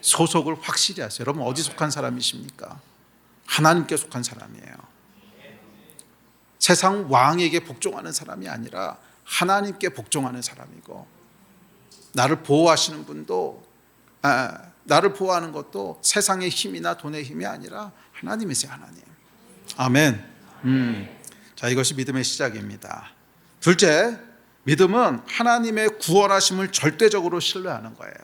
소속을 확실히 하세요. 여러분 어디 속한 사람이십니까? 하나님께 속한 사람이에요. 세상 왕에게 복종하는 사람이 아니라 하나님께 복종하는 사람이고, 나를 보호하시는 분도 나를 보호하는 것도 세상의 힘이나 돈의 힘이 아니라 하나님이세요. 하나님. 아멘. 자, 이것이 믿음의 시작입니다. 둘째, 믿음은 하나님의 구원하심을 절대적으로 신뢰하는 거예요.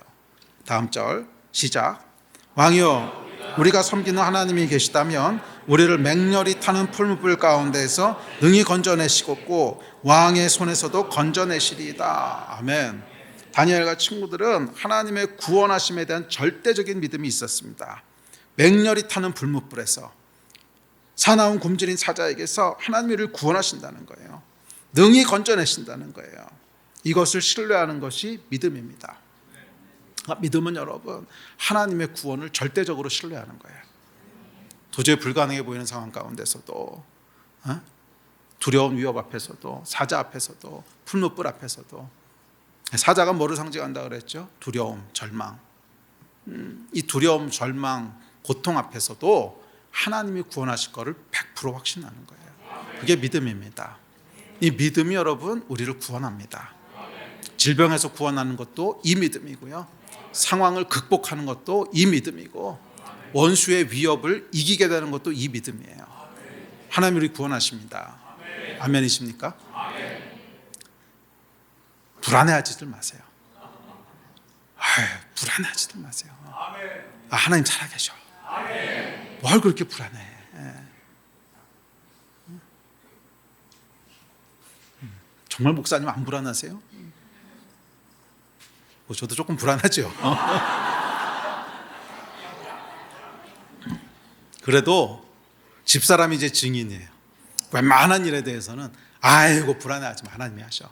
다음 절 시작. 왕이여, 우리가 섬기는 하나님이 계시다면 우리를 맹렬히 타는 풀무불 가운데서 능히 건져내시고 왕의 손에서도 건져내시리이다. 아멘. 다니엘과 친구들은 하나님의 구원하심에 대한 절대적인 믿음이 있었습니다. 맹렬히 타는 불무불에서 사나운 굶주린 사자에게서 하나님이 우리를 구원하신다는 거예요. 능히 건져내신다는 거예요. 이것을 신뢰하는 것이 믿음입니다. 믿음은 여러분, 하나님의 구원을 절대적으로 신뢰하는 거예요. 도저히 불가능해 보이는 상황 가운데서도, 두려운 위협 앞에서도, 사자 앞에서도, 풀무불 앞에서도. 사자가 뭐를 상징한다 그랬죠? 두려움, 절망. 이 두려움, 절망, 고통 앞에서도 하나님이 구원하실 것을 100% 확신하는 거예요. 그게 믿음입니다. 이 믿음이 여러분 우리를 구원합니다. 질병에서 구원하는 것도 이 믿음이고요, 상황을 극복하는 것도 이 믿음이고, 원수의 위협을 이기게 되는 것도 이 믿음이에요. 하나님이 우리 구원하십니다. 아멘이십니까? 불안해하지들 마세요. 불안해하지들 마세요. 하나님 살아계셔. 뭘 그렇게 불안해? 정말 목사님 안 불안하세요? 저도 조금 불안하죠. 그래도 집사람이 이제 증인이에요. 웬만한 일에 대해서는 아이고 불안해하지 마, 하나님이 하셔.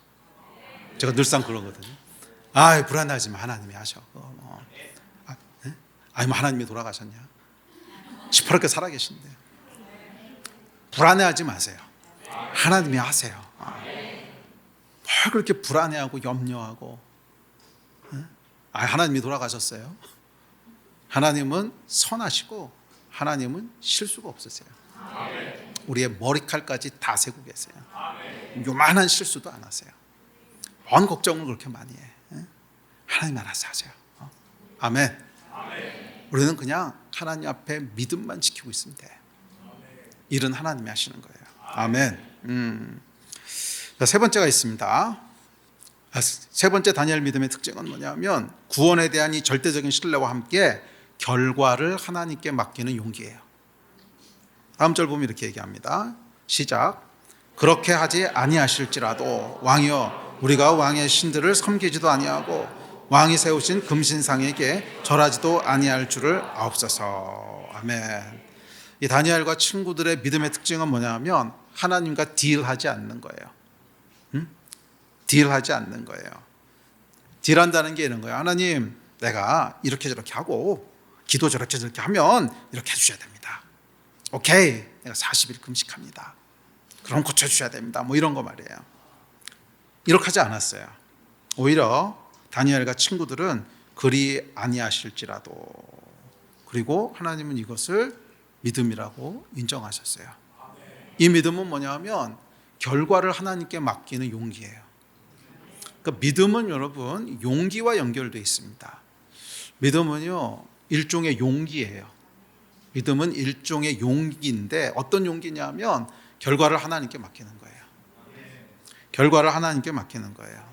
제가 늘상 그러거든요. 불안해하지 마, 하나님이 하셔. 뭐 하나님이 돌아가셨냐? 시퍼렇게 살아계신데. 불안해하지 마세요. 하나님이 하세요. 뭘 그렇게 불안해하고 염려하고. 하나님이 돌아가셨어요. 하나님은 선하시고 하나님은 실수가 없으세요. 우리의 머리칼까지 다 세고 계세요. 요만한 실수도 안 하세요. 뭔 걱정을 그렇게 많이 해? 하나님 알아서 하세요. 아멘. 우리는 그냥 하나님 앞에 믿음만 지키고 있으면 돼. 일은 하나님이 하시는 거예요. 아멘. 세 번째가 있습니다. 세 번째 다니엘 믿음의 특징은 뭐냐면, 구원에 대한 이 절대적인 신뢰와 함께 결과를 하나님께 맡기는 용기예요. 다음 절 보면 이렇게 얘기합니다. 시작. 그렇게 하지 아니하실지라도 왕이여, 우리가 왕의 신들을 섬기지도 아니하고 왕이 세우신 금신상에게 절하지도 아니할 줄을 아옵소서. 아멘. 이 다니엘과 친구들의 믿음의 특징은 뭐냐면 하나님과 딜하지 않는 거예요. 딜하지 않는 거예요. 딜한다는 게 이런 거예요. 하나님, 내가 이렇게 저렇게 하고 기도 저렇게 저렇게 하면 이렇게 해주셔야 됩니다. 오케이, 내가 40일 금식합니다. 그럼 고쳐주셔야 됩니다. 뭐 이런 거 말이에요. 이렇게 하지 않았어요. 오히려 다니엘과 친구들은 그리 아니하실지라도, 그리고 하나님은 이것을 믿음이라고 인정하셨어요. 이 믿음은 뭐냐면 결과를 하나님께 맡기는 용기예요. 그러니까 믿음은 여러분 용기와 연결되어 있습니다. 믿음은요 일종의 용기예요. 믿음은 일종의 용기인데 어떤 용기냐면 결과를 하나님께 맡기는 거예요. 결과를 하나님께 맡기는 거예요.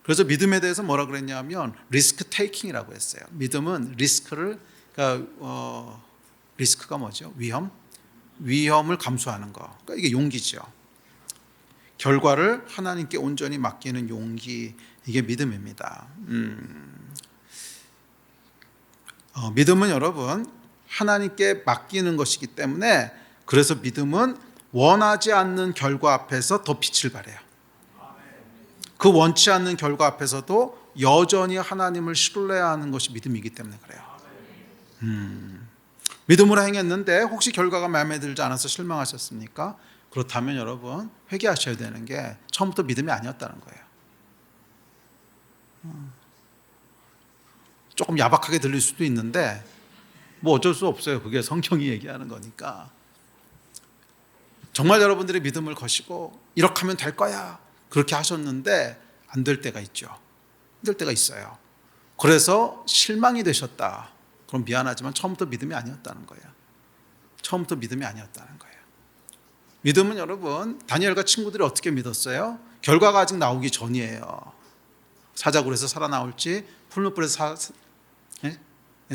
그래서 믿음에 대해서 뭐라 그랬냐면 리스크 테이킹이라고 했어요. 믿음은 리스크를, 그러니까 리스크가 뭐죠? 위험을 감수하는 거. 그러니까 이게 용기죠. 결과를 하나님께 온전히 맡기는 용기, 이게 믿음입니다. 믿음은 여러분 하나님께 맡기는 것이기 때문에, 그래서 믿음은 원하지 않는 결과 앞에서 더 빛을 발해요. 그 원치 않는 결과 앞에서도 여전히 하나님을 신뢰하는 것이 믿음이기 때문에 그래요. 믿음으로 행했는데 혹시 결과가 마음에 들지 않아서 실망하셨습니까? 그렇다면 여러분 회개하셔야 되는 게 처음부터 믿음이 아니었다는 거예요. 조금 야박하게 들릴 수도 있는데 뭐 어쩔 수 없어요. 그게 성경이 얘기하는 거니까. 정말 여러분들이 믿음을 거시고 이렇게 하면 될 거야 그렇게 하셨는데 안 될 때가 있죠. 안 될 때가 있어요. 그래서 실망이 되셨다. 그럼 미안하지만 처음부터 믿음이 아니었다는 거예요. 처음부터 믿음이 아니었다는 거예요. 믿음은 여러분, 다니엘과 친구들이 어떻게 믿었어요? 결과가 아직 나오기 전이에요. 사자굴에서 살아나올지 풀무불에서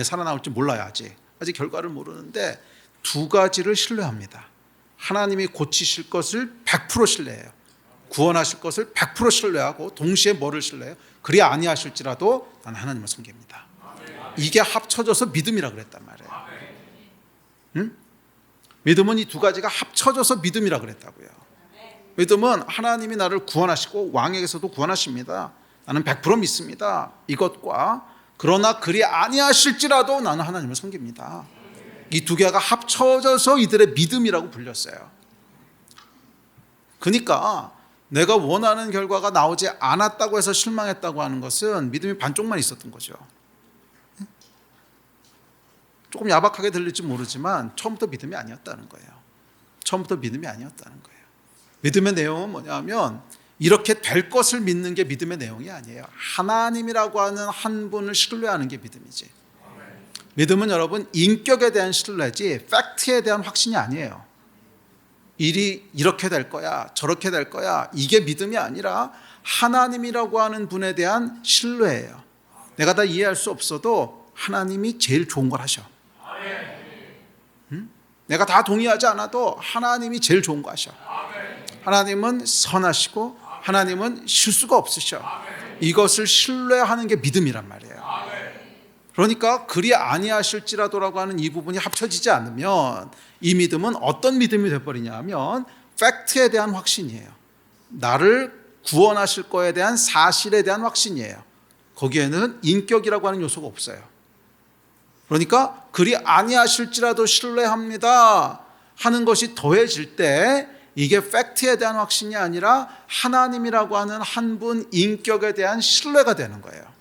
살아나올지 몰라요. 아직 결과를 모르는데 두 가지를 신뢰합니다. 하나님이 고치실 것을 100% 신뢰해요. 구원하실 것을 100% 신뢰하고 동시에 뭐를 신뢰해요? 그리 아니하실지라도 나는 하나님을 섬깁니다. 이게 합쳐져서 믿음이라 그랬단 말이에요. 응? 믿음은 이 두 가지가 합쳐져서 믿음이라 그랬다고요. 믿음은 하나님이 나를 구원하시고 왕에게서도 구원하십니다. 나는 100% 믿습니다. 이것과 그러나 그리 아니하실지라도 나는 하나님을 섬깁니다. 이 두 개가 합쳐져서 이들의 믿음이라고 불렸어요. 그러니까 내가 원하는 결과가 나오지 않았다고 해서 실망했다고 하는 것은 믿음이 반쪽만 있었던 거죠. 조금 야박하게 들릴지 모르지만 처음부터 믿음이 아니었다는 거예요. 처음부터 믿음이 아니었다는 거예요. 믿음의 내용은 뭐냐면 이렇게 될 것을 믿는 게 믿음의 내용이 아니에요. 하나님이라고 하는 한 분을 신뢰하는 게 믿음이지. 믿음은 여러분 인격에 대한 신뢰지 팩트에 대한 확신이 아니에요. 일이 이렇게 될 거야 저렇게 될 거야 이게 믿음이 아니라 하나님이라고 하는 분에 대한 신뢰예요. 내가 다 이해할 수 없어도 하나님이 제일 좋은 걸 하셔. 내가 다 동의하지 않아도 하나님이 제일 좋은 거 하셔. 하나님은 선하시고 하나님은 실수가 없으셔. 이것을 신뢰하는 게 믿음이란 말이에요. 그러니까 그리 아니하실지라도라고 하는 이 부분이 합쳐지지 않으면 이 믿음은 어떤 믿음이 되어버리냐 하면 팩트에 대한 확신이에요. 나를 구원하실 거에 대한 사실에 대한 확신이에요. 거기에는 인격이라고 하는 요소가 없어요. 그러니까 그리 아니하실지라도 신뢰합니다 하는 것이 더해질 때 이게 팩트에 대한 확신이 아니라 하나님이라고 하는 한 분 인격에 대한 신뢰가 되는 거예요.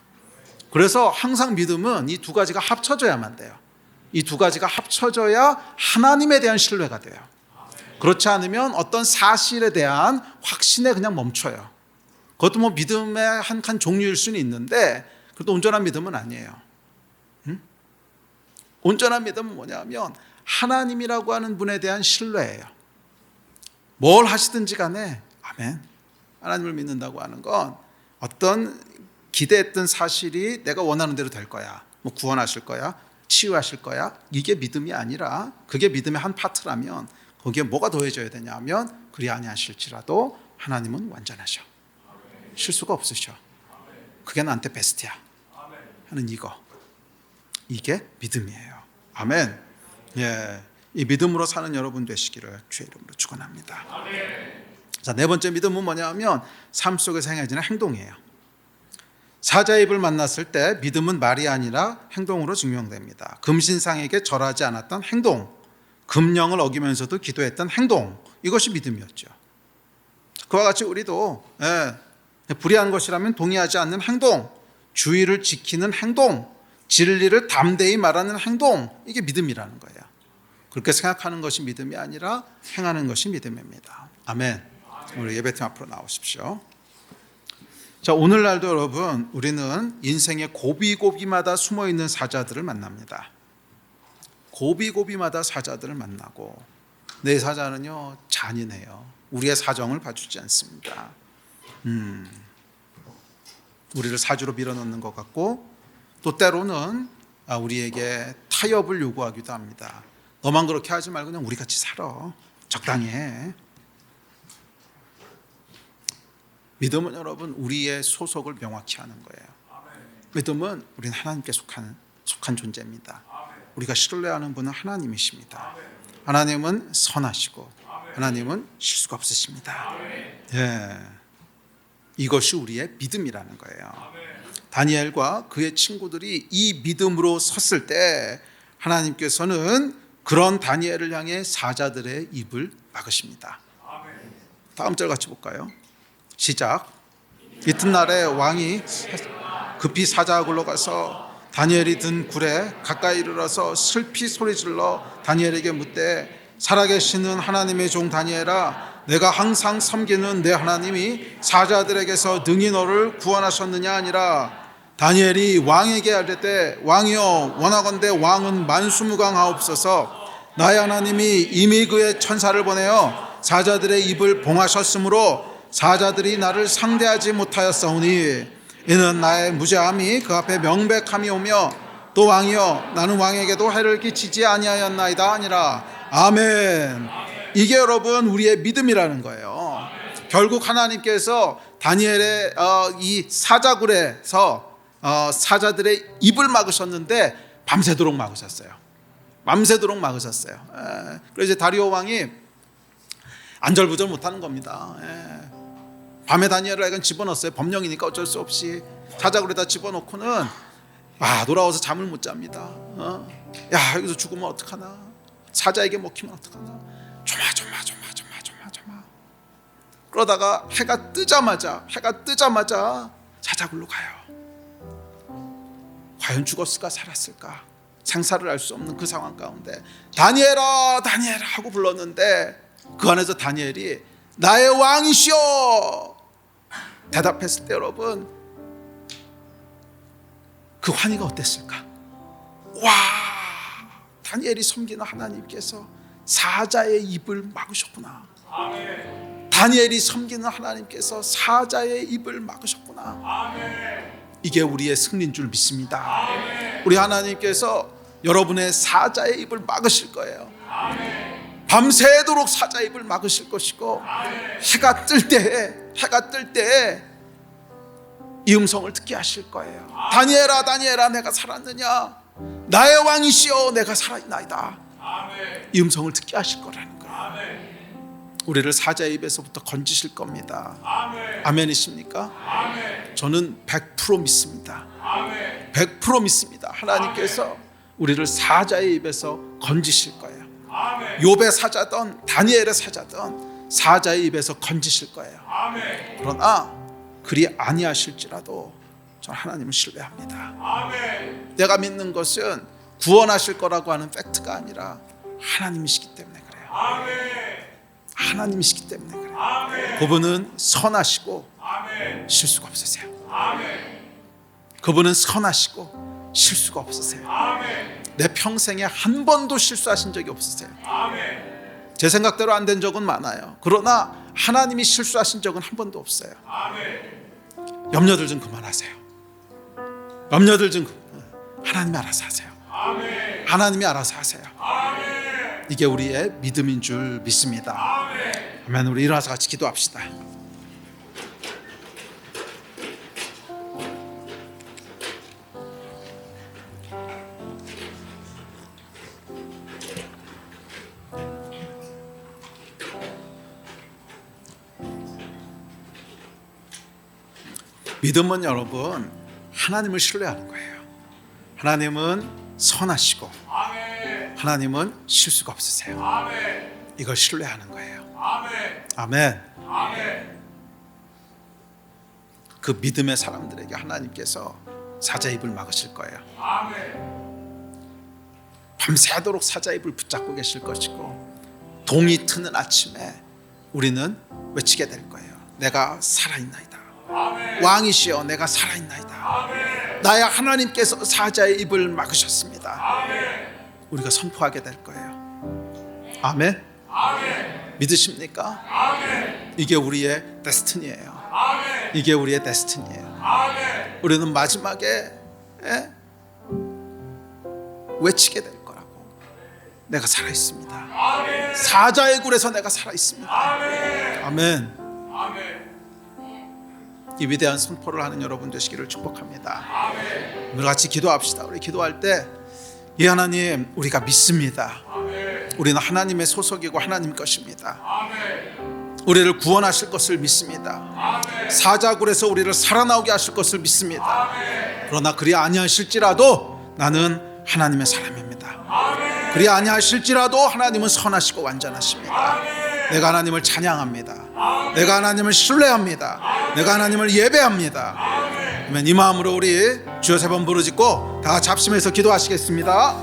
그래서 항상 믿음은 이 두 가지가 합쳐져야만 돼요. 이 두 가지가 합쳐져야 하나님에 대한 신뢰가 돼요. 그렇지 않으면 어떤 사실에 대한 확신에 그냥 멈춰요. 그것도 뭐 믿음의 한 종류일 수는 있는데 그래도 온전한 믿음은 아니에요. 온전한 믿음은 뭐냐면 하나님이라고 하는 분에 대한 신뢰예요. 뭘 하시든지 간에 아멘. 하나님을 믿는다고 하는 건 어떤 기대했던 사실이 내가 원하는 대로 될 거야. 뭐 구원하실 거야. 치유하실 거야. 이게 믿음이 아니라 그게 믿음의 한 파트라면 거기에 뭐가 더해져야 되냐면 그리 아니하실지라도 하나님은 완전하셔. 실수가 없으셔. 그게 나한테 베스트야 하는 이게 믿음이에요. 아멘. 예, 이 믿음으로 사는 여러분 되시기를 주의 이름으로 축원합니다. 자, 네 번째 믿음은 뭐냐면 삶 속에서 행해지는 행동이에요. 사자의 입을 만났을 때 믿음은 말이 아니라 행동으로 증명됩니다. 금신상에게 절하지 않았던 행동, 금령을 어기면서도 기도했던 행동, 이것이 믿음이었죠. 그와 같이 우리도 불의한 것이라면 동의하지 않는 행동, 주의를 지키는 행동, 진리를 담대히 말하는 행동, 이게 믿음이라는 거예요. 그렇게 생각하는 것이 믿음이 아니라 행하는 것이 믿음입니다. 아멘. 우리 예배팀 앞으로 나오십시오. 자, 오늘날도 여러분 우리는 인생의 고비고비마다 숨어있는 사자들을 만납니다. 고비고비마다 사자들을 만나고 내 사자는요 잔인해요. 우리의 사정을 봐주지 않습니다. 우리를 사주로 밀어넣는 것 같고 또 때로는 우리에게 타협을 요구하기도 합니다. 너만 그렇게 하지 말고 그냥 우리 같이 살아. 적당히 해. 믿음은 여러분 우리의 소속을 명확히 하는 거예요. 믿음은 우리는 하나님께 속한 존재입니다. 우리가 신뢰하는 분은 하나님이십니다. 하나님은 선하시고 하나님은 실수가 없으십니다. 예, 이것이 우리의 믿음이라는 거예요. 다니엘과 그의 친구들이 이 믿음으로 섰을 때 하나님께서는 그런 다니엘을 향해 사자들의 입을 막으십니다. 다음 절 같이 볼까요? 시작. 이튿날에 왕이 급히 사자굴로 가서 다니엘이 든 굴에 가까이 이르러서 슬피 소리질러 다니엘에게 묻되 살아계시는 하나님의 종 다니엘아, 내가 항상 섬기는 내 하나님이 사자들에게서 능히 너를 구원하셨느냐 아니라. 다니엘이 왕에게 아뢰되 왕이여 원하건대 왕은 만수무강하옵소서. 나의 하나님이 이미 그의 천사를 보내어 사자들의 입을 봉하셨으므로 사자들이 나를 상대하지 못하였사오니 이는 나의 무죄함이 그 앞에 명백함이 오며 또 왕이여 나는 왕에게도 해를 끼치지 아니하였나이다 아니라. 아멘. 이게 여러분 우리의 믿음이라는 거예요. 결국 하나님께서 다니엘의 이 사자굴에서 사자들의 입을 막으셨는데 밤새도록 막으셨어요. 밤새도록 막으셨어요. 그래서 이제 다리오 왕이 안절부절 못하는 겁니다. 밤에 다니엘을 약간 집어넣었어요. 법령이니까 어쩔 수 없이 사자굴에다 집어넣고는 돌아와서 잠을 못 잡니다. 야, 여기서 죽으면 어떡하나, 사자에게 먹히면 어떡하나, 조마조마. 그러다가 해가 뜨자마자 사자굴로 가요. 과연 죽었을까 살았을까 생사를 알 수 없는 그 상황 가운데 다니엘아 하고 불렀는데 그 안에서 다니엘이 나의 왕이시여 대답했을 때 여러분 그 환희가 어땠을까? 와, 다니엘이 섬기는 하나님께서 사자의 입을 막으셨구나. 다니엘이 섬기는 하나님께서 사자의 입을 막으셨구나. 이게 우리의 승리인 줄 믿습니다. 우리 하나님께서 여러분의 사자의 입을 막으실 거예요. 밤새도록 사자의 입을 막으실 것이고 해가 뜰 때에 이 음성을 듣게 하실 거예요. 다니엘아 내가 살았느냐, 나의 왕이시여 내가 살아있나이다. 이 음성을 듣게 하실 거라는 거예요. 우리를 사자의 입에서부터 건지실 겁니다. 아멘이십니까? 저는 100% 믿습니다. 100% 믿습니다. 하나님께서 우리를 사자의 입에서 건지실 거예요. 욥의 사자든 다니엘의 사자든 사자의 입에서 건지실 거예요. 그러나 그리 아니하실지라도 저는 하나님을 신뢰합니다. 내가 믿는 것은 구원하실 거라고 하는 팩트가 아니라 하나님이시기 때문에 그래요. 하나님이시기 때문에 그래요. 그분은 선하시고 실수가 없으세요. 그분은 선하시고 실수가 없으세요. 내 평생에 한 번도 실수하신 적이 없으세요. 제 생각대로 안 된 적은 많아요. 그러나 하나님이 실수하신 적은 한 번도 없어요. 염려들 좀 그만하세요. 염려들 좀 하나님이 알아서 하세요. 하나님이 알아서 하세요. 이게 우리의 믿음인 줄 믿습니다. 아멘. 우리 일어나서 같이 기도합시다. 믿음은 여러분 하나님을 신뢰하는 거예요. 하나님은 선하시고 하나님은 실수가 없으세요. 이걸 신뢰하는 거예요. 아멘. 그 믿음의 사람들에게 하나님께서 사자의 입을 막으실 거예요. 밤새도록 사자의 입을 붙잡고 계실 것이고 동이 트는 아침에 우리는 외치게 될 거예요. 내가 살아있나이다. 왕이시여 내가 살아있나이다. 나의 하나님께서 사자의 입을 막으셨습니다. 우리가 선포하게 될 거예요. 아멘. 믿으십니까? 이게 우리의 데스티니예요. 이게 우리의 데스티니예요. 우리는 마지막에 외치게 될 거라고. 내가 살아있습니다. 사자의 굴에서 내가 살아있습니다. 아멘. 이 위대한 선포를 하는 여러분 되시기를 축복합니다. 우리 같이 기도합시다. 우리 기도할 때 이 하나님 우리가 믿습니다. 우리는 하나님의 소속이고 하나님 것입니다. 우리를 구원하실 것을 믿습니다. 사자굴에서 우리를 살아나오게 하실 것을 믿습니다. 그러나 그리 아니하실지라도 나는 하나님의 사람입니다. 그리 아니하실지라도 하나님은 선하시고 완전하십니다. 내가 하나님을 찬양합니다. 내가 하나님을 신뢰합니다. 내가 하나님을 예배합니다. 아멘. 이 마음으로 우리 주여 세 번 부르짖고 다 같이 합심해서 기도하시겠습니다.